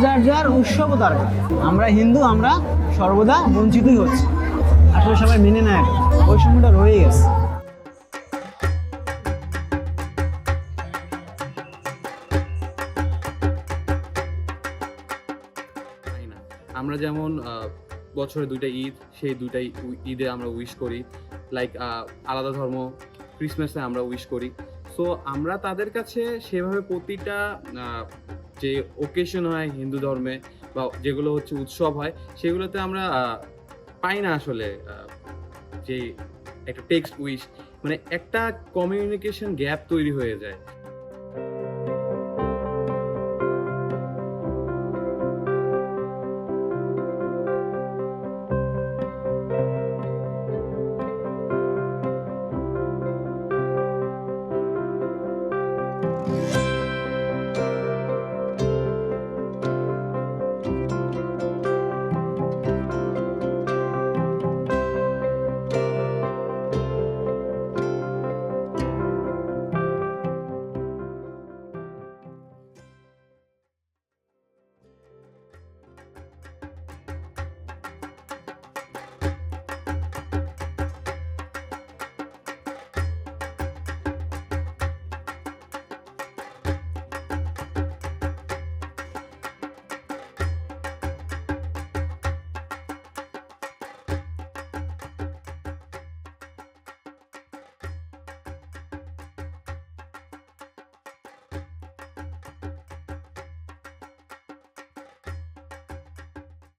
যার যার উৎসব ও তার। আমরা হিন্দু, আমরা সর্বদা বঞ্চিতই হচ্ছে। আসলে সবাই মেনে নেয়, বৈষম্যটা রয়ে গেছে। তাই না? আমরা যেমন বছরে ২টা ঈদ, সেই ২টাই ঈদে আমরা উইশ করি। লাইক আলাদা ধর্ম ক্রিসমাসে আমরা উইশ করি। সো আমরা তাদের কাছে সেভাবে প্রতিটা আ যে ওকেশন হয় হিন্দু ধর্মে বা যেগুলো হচ্ছে উৎসব হয়, সেগুলোতে আমরা পাই না আসলে যে একটা টেক্সট উইশ। মানে একটা কমিউনিকেশন গ্যাপ তৈরি হয়ে যায়।